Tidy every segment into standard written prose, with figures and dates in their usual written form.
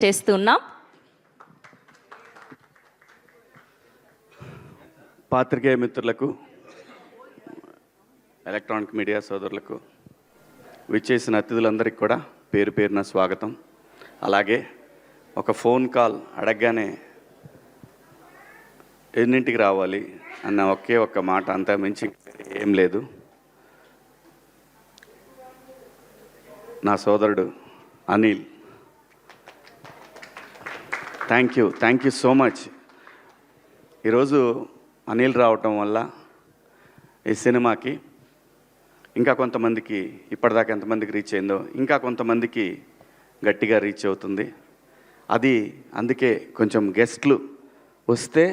చేస్తున్నాం. పాత్రికేయ మిత్రులకు, ఎలక్ట్రానిక్ మీడియా సోదరులకు, విచ్చేసిన అతిథులందరికీ కూడా పేరు పేరున స్వాగతం. అలాగే ఒక ఫోన్ కాల్ అడగగానే ఎన్నింటికి రావాలి అన్న ఒకే ఒక్క మాట, అంతా మించి ఏం లేదు. నా సోదరుడు Anil, thank you so much. ఈరోజు అనిల్ రావటం వల్ల ఈ సినిమాకి ఇంకా కొంతమందికి, ఇప్పటిదాకా ఎంతమందికి రీచ్ అయిందో ఇంకా కొంతమందికి గట్టిగా రీచ్ అవుతుంది. అది అందుకే కొంచెం గెస్ట్లు వస్తే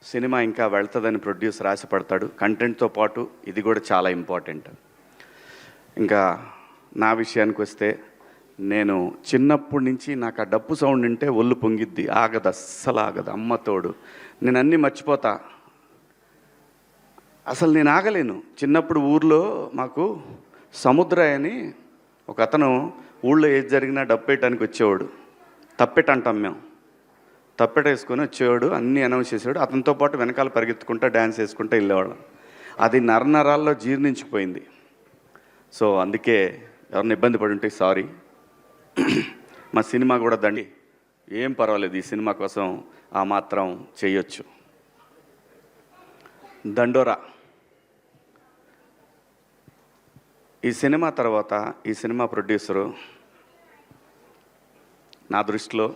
సినిమా ఇంకా వెళ్తుందని ప్రొడ్యూసర్ ఆశపడతాడు. కంటెంట్తో పాటు ఇది కూడా చాలా ఇంపార్టెంట్. ఇంకా నా విషయానికి వస్తే, నేను చిన్నప్పటి నుంచి నాకు ఆ డప్పు సౌండ్ వింటే ఒళ్ళు పొంగిద్ది, ఆగదు, అస్సలు ఆగదు. అమ్మతోడు నేను అన్నీ మర్చిపోతా, అసలు నేను ఆగలేను. చిన్నప్పుడు ఊర్లో మాకు సముద్రయ్య అని ఒక అతను ఊళ్ళో ఏది జరిగినా డప్పేయటానికి వచ్చేవాడు. తప్పెట అంటాం మేము, తప్పెట వేసుకొని వచ్చేవాడు, అన్నీ అనౌన్స్ చేసేవాడు. అతనితో పాటు వెనకాల పరిగెత్తుకుంటా డ్యాన్స్ వేసుకుంటూ వెళ్ళేవాళ్ళం. అది నరనరాల్లో జీర్ణించిపోయింది. సో అందుకే ఎవరిని ఇబ్బంది పడి ఉంటే సారీ. మా సినిమా కూడా దండి, ఏం పర్వాలేదు, ఈ సినిమా కోసం ఆ మాత్రం చేయొచ్చు. దండోరా ఈ సినిమా తర్వాత ఈ సినిమా ప్రొడ్యూసరు నా దృష్టిలో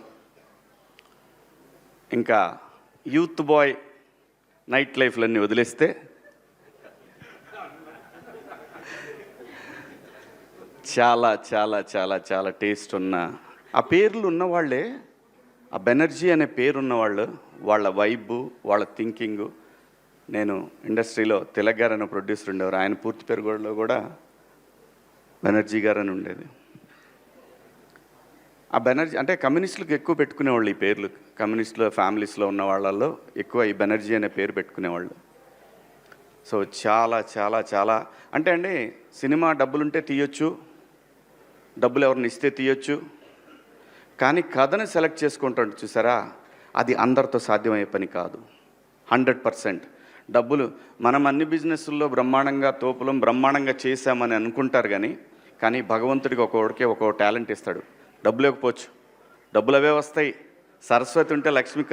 ఇంకా యూత్ బాయ్ నైట్ లైఫ్లన్నీ వదిలేస్తే చాలా చాలా చాలా చాలా టేస్ట్ ఉన్న, ఆ పేర్లు ఉన్నవాళ్ళే, ఆ బెనర్జీ అనే పేరు ఉన్నవాళ్ళు, వాళ్ళ వైబు, వాళ్ళ థింకింగు. నేను ఇండస్ట్రీలో తిలక్ గారు అనే ప్రొడ్యూసర్ ఉండేవారు, ఆయన పూర్తి పేరు కూడా బెనర్జీ గారు అని ఉండేది. ఆ బెనర్జీ అంటే కమ్యూనిస్టులకు ఎక్కువ పెట్టుకునేవాళ్ళు ఈ పేర్లు. కమ్యూనిస్టుల ఫ్యామిలీస్లో ఉన్న వాళ్ళల్లో ఎక్కువ ఈ బెనర్జీ అనే పేరు పెట్టుకునేవాళ్ళు. సో చాలా చాలా చాలా అంటే అండి, సినిమా డబ్బులుంటే తీయొచ్చు, డబ్బులు ఎవరిని ఇస్తే తీయొచ్చు, కానీ కథను సెలెక్ట్ చేసుకుంటాడు చూసారా, అది అందరితో సాధ్యమయ్యే పని కాదు. 100% డబ్బులు మనం అన్ని బిజినెస్ల్లో బ్రహ్మాండంగా తోపులం బ్రహ్మాండంగా చేశామని అనుకుంటారు, కానీ భగవంతుడికి ఒక్కొక్కడికి ఒక్కొక్క టాలెంట్ ఇస్తాడు. డబ్బులు ఇవ్వకపోవచ్చు, డబ్బులు అవే వస్తాయి. సరస్వతి ఉంటే లక్ష్మి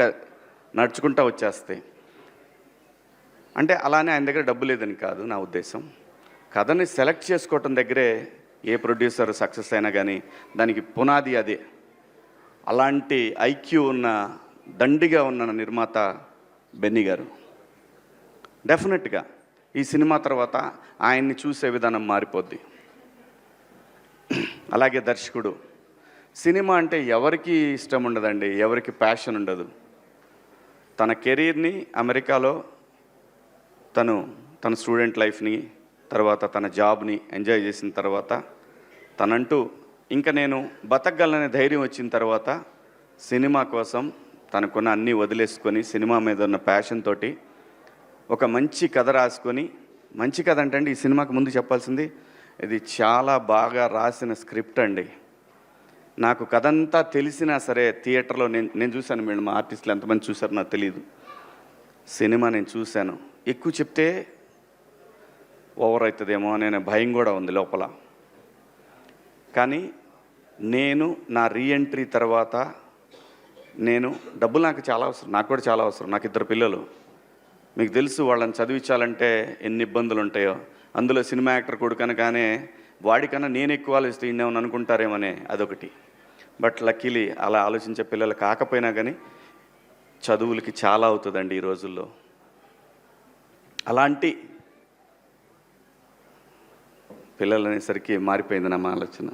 నడుచుకుంటా వచ్చేస్తాయి. అంటే అలానే ఆయన దగ్గర డబ్బు లేదని కాదు నా ఉద్దేశం. కథని సెలెక్ట్ చేసుకోవటం దగ్గరే ఏ ప్రొడ్యూసర్ సక్సెస్ అయినా కానీ దానికి పునాది అదే. అలాంటి ఐక్యూ ఉన్న, దండిగా ఉన్న నిర్మాత బెన్నీ గారు. డెఫినెట్గా ఈ సినిమా తర్వాత ఆయన్ని చూసే విధానం మారిపోద్ది. అలాగే దర్శకుడు, సినిమా అంటే ఎవరికి ఇష్టం ఉండదండి, ఎవరికి ప్యాషన్ ఉండదు. తన కెరీర్ని అమెరికాలో తన స్టూడెంట్ లైఫ్ని, తర్వాత తన జాబ్ని ఎంజాయ్ చేసిన తర్వాత, తనంటూ ఇంకా నేను బతకగలనే ధైర్యం వచ్చిన తర్వాత సినిమా కోసం తనకున్న అన్నీ వదిలేసుకొని సినిమా మీద ఉన్న ప్యాషన్ తోటి ఒక మంచి కథ రాసుకొని, మంచి కథ అంటే అండి, ఈ సినిమాకి ముందు చెప్పాల్సింది, ఇది చాలా బాగా రాసిన స్క్రిప్ట్ అండి. నాకు కథ అంతా తెలిసినా సరే థియేటర్లో నేను చూశాను. మీరు మా ఆర్టిస్టులు ఎంతమంది చూశారో నాకు తెలియదు. సినిమా నేను చూశాను. ఎక్కువ చెప్తే ఓవర్ అవుతుందేమో అనే భయం కూడా ఉంది లోపల. కానీ నేను నా రీఎంట్రీ తర్వాత, నేను డబ్బులు నాకు చాలా అవసరం, నాకు కూడా చాలా అవసరం. నాకు 2 పిల్లలు, మీకు తెలుసు, వాళ్ళని చదివించాలంటే ఎన్ని ఇబ్బందులు ఉంటాయో. అందులో సినిమా యాక్టర్ కొడుకనగానే వాడికన్నా నేను ఎక్కువ ఆలోచిస్తే ఇన్నేమని అనుకుంటారేమోనే, అదొకటి. బట్ లక్కీలీ అలా ఆలోచించే పిల్లలు కాకపోయినా కానీ చదువులకి చాలా అవుతుందండి ఈ రోజుల్లో. అలాంటి పిల్లలు అనేసరికి మారిపోయింది నా ఆలోచన.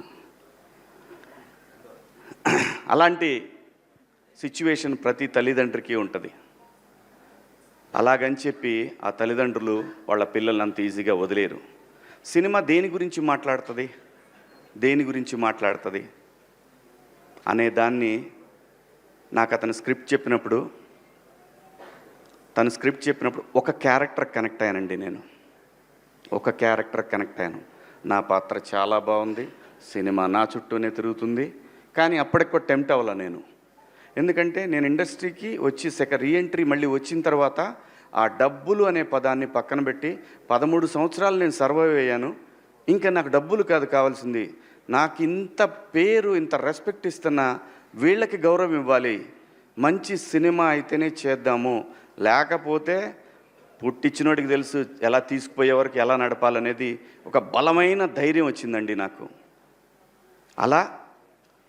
అలాంటి సిచ్యువేషన్ ప్రతి తల్లిదండ్రికి ఉంటుంది. అలాగని చెప్పి ఆ తల్లిదండ్రులు వాళ్ళ పిల్లల్ని అంత ఈజీగా వదిలేరు. సినిమా దేని గురించి మాట్లాడుతుంది అనే దాన్ని నాకు తన స్క్రిప్ట్ చెప్పినప్పుడు ఒక క్యారెక్టర్ కనెక్ట్ అయ్యానండి. నేను ఒక క్యారెక్టర్ కనెక్ట్ అయ్యాను. నా పాత్ర చాలా బాగుంది, సినిమా నా చుట్టూనే తిరుగుతుంది, కానీ అప్పటికి కూడా టెంప్ట్ అవ్వాల నేను. ఎందుకంటే నేను ఇండస్ట్రీకి వచ్చి రీఎంట్రీ మళ్ళీ వచ్చిన తర్వాత ఆ డబ్బులు అనే పదాన్ని పక్కన పెట్టి 13 సంవత్సరాలు నేను సర్వైవ్ అయ్యాను. ఇంకా నాకు డబ్బులు కాదు కావాల్సింది, నాకు ఇంత పేరు ఇంత రెస్పెక్ట్ ఇస్తున్న వీళ్ళకి గౌరవం ఇవ్వాలి, మంచి సినిమా అయితేనే చేద్దాము, లేకపోతే పుట్టించినోడికి తెలుసు ఎలా తీసుకుపోయేవారికి ఎలా నడపాలనేది ఒక బలమైన ధైర్యం వచ్చిందండి నాకు. అలా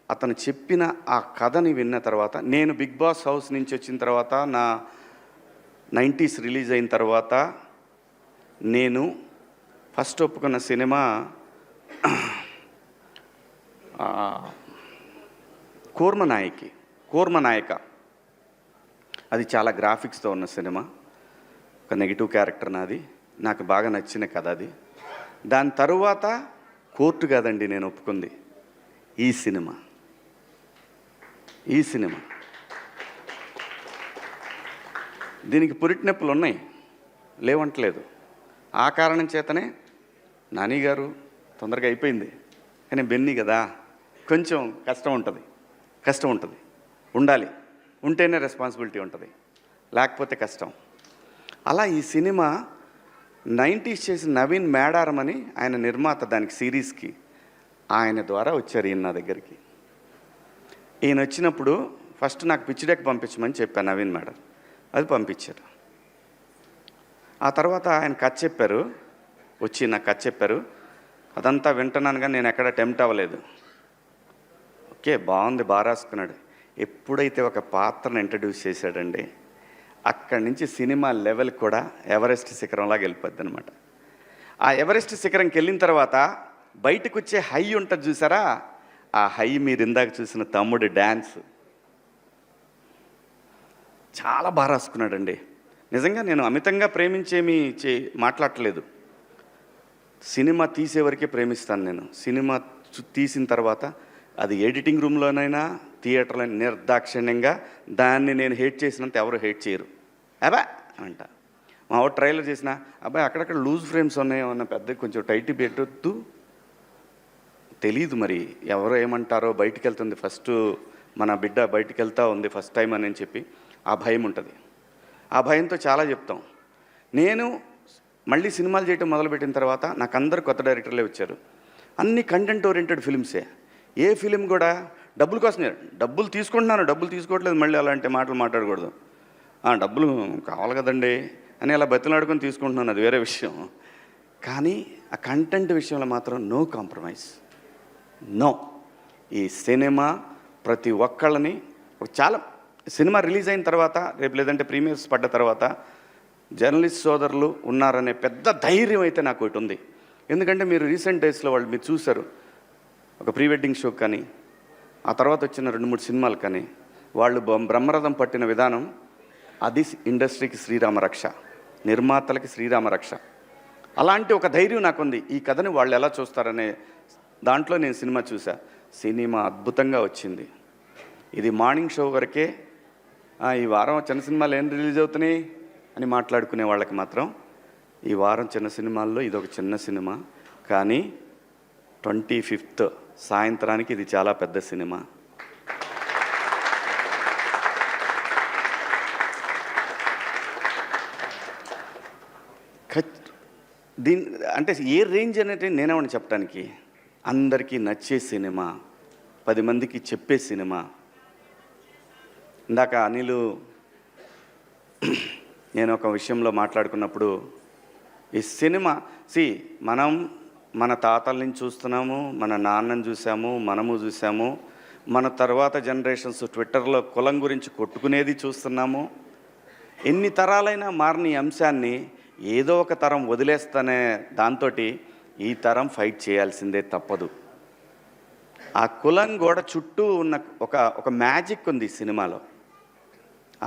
అతను చెప్పిన ఆ కథని విన్న తర్వాత నేను బిగ్ బాస్ హౌస్ నుంచి వచ్చిన తర్వాత నా 90s రిలీజ్ అయిన తర్వాత నేను ఫస్ట్ ఒప్పుకున్న సినిమా కూర్మనాయక. అది చాలా గ్రాఫిక్స్తో ఉన్న సినిమా, ఒక నెగిటివ్ క్యారెక్టర్ నాది, నాకు బాగా నచ్చిన కథ అది. దాని తరువాత కోర్టు కాదండి నేను ఒప్పుకుంది, ఈ సినిమా. దీనికి పురిటి నొప్పులు ఉన్నాయి, లేవంటలేదు. ఆ కారణం చేతనే నాని గారు తొందరగా అయిపోయింది, కానీ బెన్నీ కదా కొంచెం కష్టం ఉంటుంది. ఉండాలి, ఉంటేనే రెస్పాన్సిబిలిటీ ఉంటుంది, లేకపోతే కష్టం. అలా ఈ సినిమా 90s చేసిన నవీన్ మేడారం అని ఆయన నిర్మాత, దానికి సిరీస్కి ఆయన ద్వారా వచ్చారు ఈయన నా దగ్గరికి. ఈయన వచ్చినప్పుడు ఫస్ట్ నాకు పిచ్ డెక్ పంపించమని చెప్పాను నవీన్ మేడం, అది పంపించారు. ఆ తర్వాత ఆయన కథ చెప్పారు, వచ్చి నాకు కథ చెప్పారు. అదంతా వింటున్నాను కానీ నేను ఎక్కడ టెంప్ట్ అవ్వలేదు. ఓకే బాగుంది, బాగా రాసుకున్నాడు. ఎప్పుడైతే ఒక పాత్రను ఇంట్రడ్యూస్ చేశాడండి, అక్కడి నుంచి సినిమా లెవెల్ కూడా ఎవరెస్ట్ శిఖరంలాగా వెళ్ళిపోద్ది అనమాట. ఆ ఎవరెస్ట్ శిఖరంకి వెళ్ళిన తర్వాత బయటకు వచ్చే హై ఉంటుంది చూసారా, ఆ హై మీరు ఇందాక చూసిన తమ్ముడు డ్యాన్స్ చాలా బాగా రాసుకున్నాడండి. నిజంగా నేను అమితంగా ప్రేమించేమీ మాట్లాడలేదు. సినిమా తీసేవరకే ప్రేమిస్తాను నేను. సినిమా తీసిన తర్వాత అది ఎడిటింగ్ రూమ్లోనైనా థియేటర్లో నిర్దాక్షిణ్యంగా దాన్ని నేను హేట్ చేసినంత ఎవరు హేట్ చేయరు. అబ్బా అంట మా వాడు ట్రైలర్ చేసిన అబ్బాయి అక్కడక్కడ లూజ్ ఫ్రేమ్స్ ఉన్నాయేమన్నా పెద్ద కొంచెం టైట్ పెట్టొద్దు, తెలీదు మరి ఎవరో ఏమంటారో, బయటికి వెళ్తుంది ఫస్ట్ మన బిడ్డ బయటికి వెళ్తూ ఉంది ఫస్ట్ టైం అని చెప్పి ఆ భయం ఉంటుంది. ఆ భయంతో చాలా చెప్తాం. నేను మళ్ళీ సినిమాలు చేయటం మొదలుపెట్టిన తర్వాత నాకు అందరు కొత్త డైరెక్టర్లే వచ్చారు. అన్ని కంటెంట్ ఓరియంటెడ్ ఫిల్మ్సే. ఏ ఫిలిం కూడా డబ్బుల కోసమే, డబ్బులు తీసుకుంటున్నాను, డబ్బులు తీసుకోవట్లేదు, మళ్ళీ అలాంటి మాటలు మాట్లాడకూడదు. డబ్బులు కావాలి కదండి అని అలా బతిలాడుకొని తీసుకుంటున్నాను, అది వేరే విషయం. కానీ ఆ కంటెంట్ విషయంలో మాత్రం నో కాంప్రమైజ్, నో. ఈ సినిమా ప్రతి ఒక్కళ్ళని చాలా సినిమా రిలీజ్ అయిన తర్వాత రేపు లేదంటే ప్రీమియర్స్ పడ్డ తర్వాత జర్నలిస్ట్ సోదరులు ఉన్నారనే పెద్ద ధైర్యం అయితే నాకు ఒకటి ఉంది. ఎందుకంటే మీరు రీసెంట్ డేస్లో వాళ్ళు మీరు చూశారు, ఒక ప్రీ వెడ్డింగ్ షో కానీ ఆ తర్వాత వచ్చిన 2-3 సినిమాలు కానీ వాళ్ళు బ్రహ్మరథం పట్టిన విధానం, అది ఇండస్ట్రీకి శ్రీరామరక్ష, నిర్మాతలకి శ్రీరామరక్ష. అలాంటి ఒక ధైర్యం నాకుంది. ఈ కథని వాళ్ళు ఎలా చూస్తారనే దాంట్లో నేను సినిమా చూసా. సినిమా అద్భుతంగా వచ్చింది. ఇది మార్నింగ్ షో వరకే ఈ వారం చిన్న సినిమాలు ఏం రిలీజ్ అవుతున్నాయి అని మాట్లాడుకునే వాళ్ళకి మాత్రం ఈ వారం చిన్న సినిమాల్లో ఇది ఒక చిన్న సినిమా. కానీ 25th సాయంత్రానికి ఇది చాలా పెద్ద సినిమా. అంటే ఏ రేంజ్ అనేది నేనేమని చెప్పడానికి, అందరికీ నచ్చే సినిమా, 10 మందికి చెప్పే సినిమా. ఇందాక అనిలు నేను ఒక విషయంలో మాట్లాడుకున్నప్పుడు ఈ సినిమా మనం మన తాతల నుంచి చూస్తున్నాము, మన నాన్నని చూసాము, మనము చూసాము, మన తర్వాత జనరేషన్స్ ట్విట్టర్లో కులం గురించి కొట్టుకునేది చూస్తున్నాము. ఎన్ని తరాలైనా మారిన ఈ అంశాన్ని ఏదో ఒక తరం వదిలేస్తానే దాంతో ఈ తరం ఫైట్ చేయాల్సిందే తప్పదు. ఆ కులం గోడ చుట్టూ ఉన్న ఒక మ్యాజిక్ ఉంది ఈ సినిమాలో.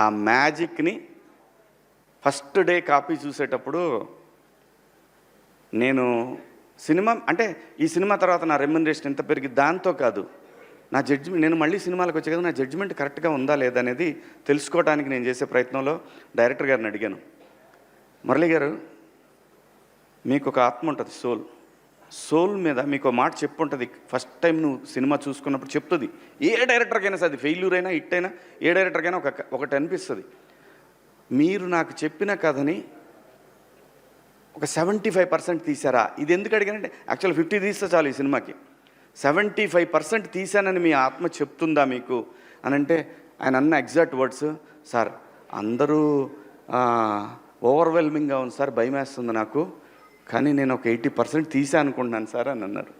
ఆ మ్యాజిక్ని ఫస్ట్ డే కాపీ చూసేటప్పుడు నేను సినిమా అంటే ఈ సినిమా తర్వాత నా రెమ్యునరేషన్ ఎంత పెరిగి దాంతో కాదు, నా జడ్జిమెంట్, నేను మళ్ళీ సినిమాలకు వచ్చే కదా నా జడ్జిమెంట్ కరెక్ట్గా ఉందా లేదా అనేది తెలుసుకోవడానికి నేను చేసే ప్రయత్నంలో డైరెక్టర్ గారిని అడిగాను, మురళి గారు మీకు ఒక ఆత్మ ఉంటుంది, సోల్, సోల్ మీద మీకు మాట చెప్పుంటుంది. ఫస్ట్ టైం నువ్వు సినిమా చూసుకున్నప్పుడు చెప్తుంది. ఏ డైరెక్టర్కైనా సరే, అది ఫెయిల్యూర్ అయినా హిట్ అయినా ఏ డైరెక్టర్కైనా ఒకటి అనిపిస్తుంది. మీరు నాకు చెప్పిన కథని ఒక 75% తీసారా? ఇది ఎందుకు అడిగానంటే యాక్చువల్ 50 తీస్తే చాలు ఈ సినిమాకి. 75% తీశానని మీ ఆత్మ చెప్తుందా మీకు అని అంటే ఆయన అన్న ఎగ్జాక్ట్ వర్డ్స్, సార్ అందరూ ఓవర్వెల్మింగ్గా ఉంది సార్, భయం వేస్తుంది నాకు, కానీ నేను ఒక 80% తీసా అనుకుంటున్నాను సార్ అని అన్నారు.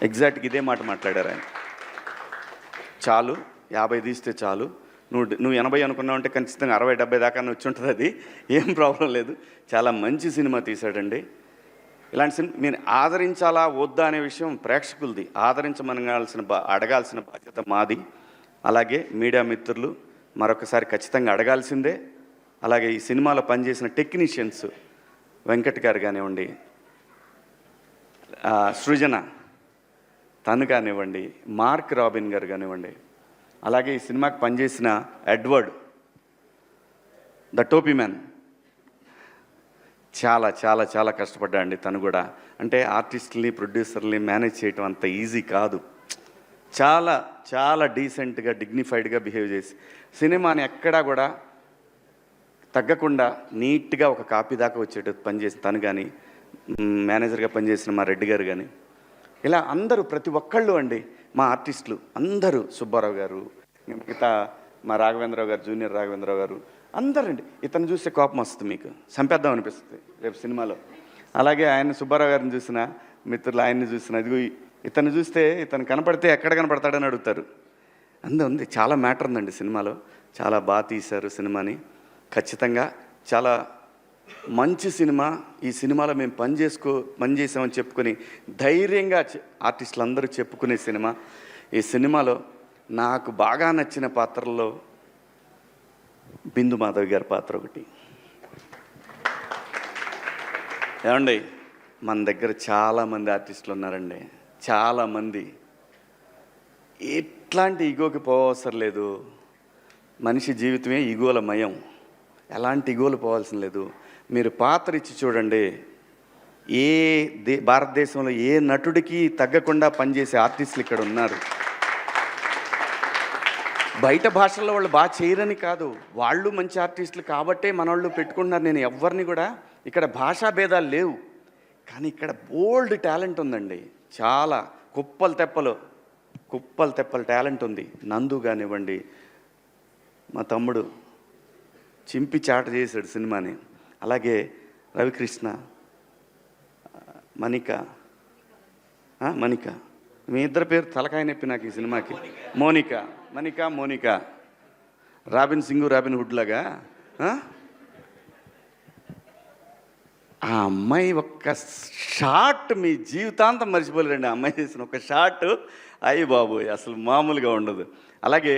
ఎగ్జాక్ట్గా ఇదే మాట మాట్లాడారు ఆయన. చాలు 50 తీస్తే చాలు, నువ్వు 80 అనుకున్నావు అంటే ఖచ్చితంగా 60-70 దాకా వచ్చి ఉంటుంది, అది ఏం ప్రాబ్లం లేదు. చాలా మంచి సినిమా తీశాడండి. ఇలాంటి సినిమా మీరు ఆదరించాలా వద్దా అనే విషయం ప్రేక్షకులది. అడగాల్సిన బాధ్యత మాది. అలాగే మీడియా మిత్రులు మరొకసారి ఖచ్చితంగా అడగాల్సిందే. అలాగే ఈ సినిమాలో పనిచేసిన టెక్నీషియన్స్ వెంకట్ గారు కానివ్వండి, సృజన తను కానివ్వండి, మార్క్ రాబిన్ గారు కానివ్వండి, అలాగే ఈ సినిమాకి పనిచేసిన ఎడ్వర్డ్ ద టోపీ మ్యాన్ చాలా చాలా చాలా కష్టపడ్డాడండి తను కూడా. అంటే ఆర్టిస్టుల్ని ప్రొడ్యూసర్ని మేనేజ్ చేయటం అంత ఈజీ కాదు. చాలా చాలా డీసెంట్గా డిగ్నిఫైడ్గా బిహేవ్ చేసి సినిమాని ఎక్కడా కూడా తగ్గకుండా నీట్గా ఒక కాపీ దాకా వచ్చేటట్టు పనిచేసిన తను కానీ, మేనేజర్గా పనిచేసిన మా రెడ్డి గారు కానీ, ఇలా అందరూ ప్రతి ఒక్కళ్ళు అండి మా ఆర్టిస్టులు అందరూ, సుబ్బారావు గారు, మిగతా మా రాఘవేంద్రరావు గారు, జూనియర్ రాఘవేంద్రరావు గారు, అందరండి. ఇతను చూస్తే కోపం వస్తుంది, మీకు చంపేద్దాం అనిపిస్తుంది రేపు సినిమాలో. అలాగే ఆయన సుబ్బారావు గారిని చూసిన మిత్రులు, ఆయన్ని చూసిన, ఇదిగో ఇతను చూస్తే ఇతను కనపడితే ఎక్కడ కనపడతాడని అడుగుతారు. ఉంది చాలా మ్యాటర్ ఉందండి సినిమాలో. చాలా బాగా తీశారు సినిమాని. ఖచ్చితంగా చాలా మంచి సినిమా. ఈ సినిమాలో మేము పనిచేసామని చెప్పుకొని ధైర్యంగా ఆర్టిస్టులు అందరూ చెప్పుకునే సినిమా. ఈ సినిమాలో నాకు బాగా నచ్చిన పాత్రల్లో బిందు మాధవి గారి పాత్ర ఒకటి. ఏమండి, మన దగ్గర చాలామంది ఆర్టిస్టులు ఉన్నారండి, చాలామంది. ఎట్లాంటి ఈగోకి పోవసరం లేదు. మనిషి జీవితమే ఈగోల మయం. ఎలాంటి ఈగోలు పోవాల్సిన లేదు. మీరు పాత్ర ఇచ్చి చూడండి, భారతదేశంలో ఏ నటుడికి తగ్గకుండా పనిచేసే ఆర్టిస్టులు ఇక్కడ ఉన్నారు. బయట భాషల్లో వాళ్ళు బాగా చేయరని కాదు, వాళ్ళు మంచి ఆర్టిస్టులు కాబట్టే మనోళ్ళు పెట్టుకుంటున్నారు. నేను ఎవరిని కూడా, ఇక్కడ భాషా భేదాలు లేవు, కానీ ఇక్కడ బోల్డ్ టాలెంట్ ఉందండి. చాలా కుప్పలు తెప్పలు టాలెంట్ ఉంది. నందు కానివ్వండి, మా తమ్ముడు చింపి చాట చేశాడు సినిమాని. అలాగే రవికృష్ణ, మణిక, మీ ఇద్దరు పేరు తలకాయ నొప్పి నాకు ఈ సినిమాకి. Monica, Robin Singh, Robin Hood లాగా. ఆ అమ్మాయి ఒక్క షాట్ మీ జీవితాంతం మర్చిపోలేరండి. ఆ అమ్మాయి చేసిన ఒక షాట్ అయ్యి బాబోయ్ అసలు మామూలుగా ఉండదు. అలాగే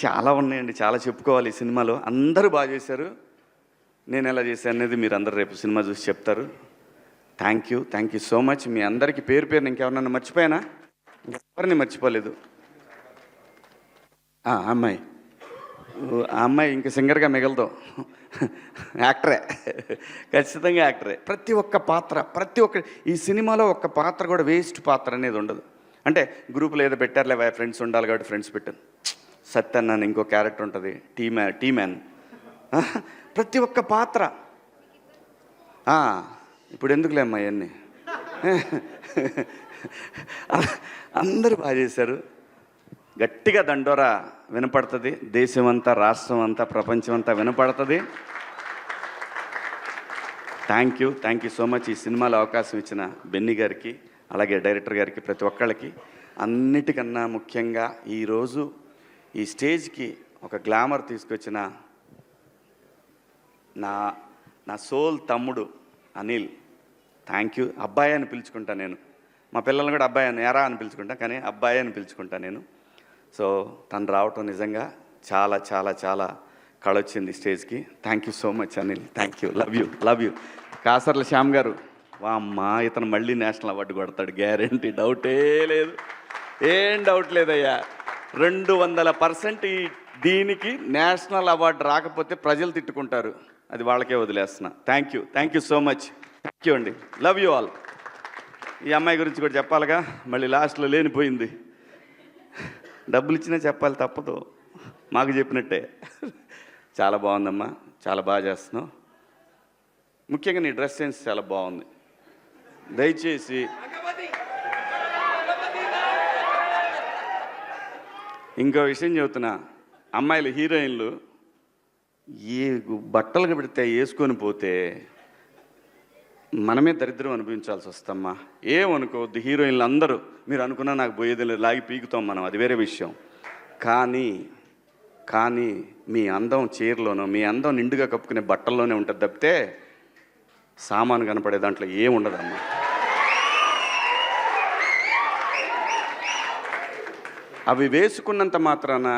చాలా ఉన్నాయండి, చాలా చెప్పుకోవాలి ఈ సినిమాలో. అందరూ బాగా చేశారు. నేను ఎలా చేశాను అనేది మీరు అందరు రేపు సినిమా చూసి చెప్తారు. Thank you so much. మీ అందరికీ పేరు ఇంకెవరన్నా మర్చిపోయానా? ఎవరిని మర్చిపోలేదు. ఆ అమ్మాయి ఇంక సింగర్గా మిగలదు, యాక్టరే, ఖచ్చితంగా యాక్టరే. ప్రతి ఒక్క ఈ సినిమాలో ఒక్క పాత్ర కూడా వేస్ట్ పాత్ర అనేది ఉండదు. అంటే గ్రూపులో ఏదో పెట్టారులే ఫ్రెండ్స్ ఉండాలి కాబట్టి ఫ్రెండ్స్ పెట్టాను. సత్యన్ అని ఇంకో క్యారెక్టర్ ఉంటుంది, టీ మ్యాన్. ప్రతి ఒక్క పాత్ర. ఇప్పుడు ఎందుకులే అమ్మా ఇవన్నీ. అందరూ బాగా చేశారు. గట్టిగా దండోరా వినపడుతుంది. దేశం అంతా, రాష్ట్రం అంతా, ప్రపంచం అంతా వినపడుతుంది. Thank you so much. ఈ సినిమాలో అవకాశం ఇచ్చిన బెన్నీ గారికి, అలాగే డైరెక్టర్ గారికి, ప్రతి ఒక్కళ్ళకి. అన్నిటికన్నా ముఖ్యంగా ఈరోజు ఈ స్టేజ్కి ఒక గ్లామర్ తీసుకొచ్చిన నా సోల్ తమ్ముడు అనిల్, థ్యాంక్ యూ. అబ్బాయి అని పిలుచుకుంటా నేను. మా పిల్లల్ని కూడా అబ్బాయి అని ఎరా అని పిలుచుకుంటా, కానీ అబ్బాయి అని పిలుచుకుంటా నేను. సో తను రావటం నిజంగా చాలా చాలా చాలా కళొచ్చింది స్టేజ్కి. Thank you so much Anil. Thank you. Love you. Kasarla Shyam గారు, అమ్మా ఇతను మళ్ళీ నేషనల్ అవార్డు కొడతాడు గ్యారెంటీ, డౌటే లేదు, ఏం డౌట్ లేదయ్యా. 200% దీనికి నేషనల్ అవార్డు రాకపోతే ప్రజలు తిట్టుకుంటారు, అది వాళ్ళకే వదిలేస్తున్నా. Thank you so much. Thank you అండి. Love you all. ఈ అమ్మాయి గురించి కూడా చెప్పాలిగా, మళ్ళీ లాస్ట్లో లేనిపోయింది. డబ్బులు ఇచ్చినా చెప్పాలి, తప్పదు, మాకు చెప్పినట్టే. చాలా బాగుందమ్మా, చాలా బాగా చేస్తున్నావు. ముఖ్యంగా నీ డ్రెస్ సెన్స్ చాలా బాగుంది. దయచేసి ఇంకో విషయం చెబుతున్నా, అమ్మాయిలు హీరోయిన్లు ఏ బట్టలు పెడితే వేసుకొని పోతే మనమే దరిద్రం అనిపించాల్సి వస్తమ్మా. ఏమనుకోవద్దు, హీరోయిన్లు అందరూ మీరు అనుకున్నా నాకు పోయేది లేదు, లాగి పీకుతాం మనం, అది వేరే విషయం. కానీ మీ అందం చీరలోనో, మీ అందం నిండుగా కప్పుకునే బట్టల్లోనే ఉంటుంది తప్పితే సామాను కనపడే దాంట్లో ఏముండదమ్మా. అవి వేసుకున్నంత మాత్రాన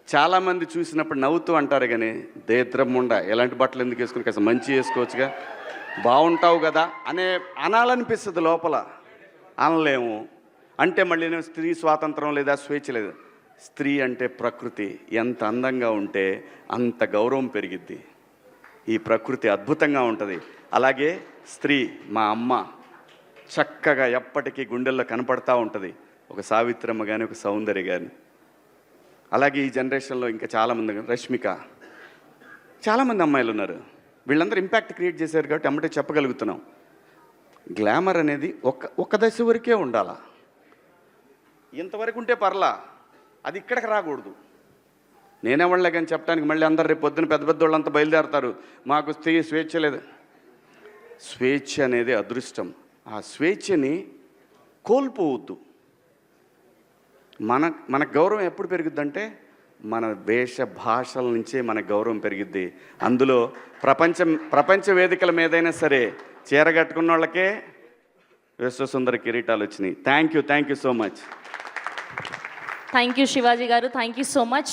చాలామంది చూసినప్పుడు నవ్వుతూ అంటారు, కానీ దేద్రమ్ముండ ఎలాంటి బట్టలు ఎందుకు వేసుకుని కాస్త మంచి వేసుకోవచ్చుగా, బాగుంటావు కదా అనాలనిపిస్తుంది లోపల, అనలేము. అంటే మళ్ళీ నేను స్త్రీ స్వాతంత్రం లేదా స్వేచ్ఛ లేదు. స్త్రీ అంటే ప్రకృతి, ఎంత అందంగా ఉంటే అంత గౌరవం పెరిగిద్ది. ఈ ప్రకృతి అద్భుతంగా ఉంటుంది. అలాగే స్త్రీ మా అమ్మ చక్కగా ఎప్పటికీ గుండెల్లో కనపడతా ఉంటుంది, ఒక సావిత్రమ్మ కానీ ఒక సౌందర్య కానీ. అలాగే ఈ జనరేషన్లో ఇంకా చాలామంది, రష్మిక, చాలామంది అమ్మాయిలు ఉన్నారు. వీళ్ళందరూ ఇంపాక్ట్ క్రియేట్ చేశారు కాబట్టి అమ్మటే చెప్పగలుగుతున్నాం. గ్లామర్ అనేది ఒక దశ వరకే ఉండాలా, ఇంతవరకు ఉంటే పర్లా, అది ఇక్కడికి రాకూడదు. నేనేవాళ్ళే కానీ చెప్పడానికి మళ్ళీ అందరు రేపు పొద్దున పెద్ద పెద్ద వాళ్ళంతా బయలుదేరతారు, మాకు స్వేచ్ఛ లేదు. స్వేచ్ఛ అనేది అదృష్టం. ఆ స్వేచ్ఛని కోల్పోవద్దు. మన గౌరవం ఎప్పుడు పెరుగుద్దంటే మన వేష భాషల నుంచే మన గౌరవం పెరిగిద్ది. అందులో ప్రపంచ వేదికల మీదైనా సరే చీర కట్టుకున్న వాళ్ళకే విశ్వసుందర కిరీటాలు వచ్చినాయి. Thank you so much. Thank you Shivaji గారు, థ్యాంక్ యూ సో మచ్.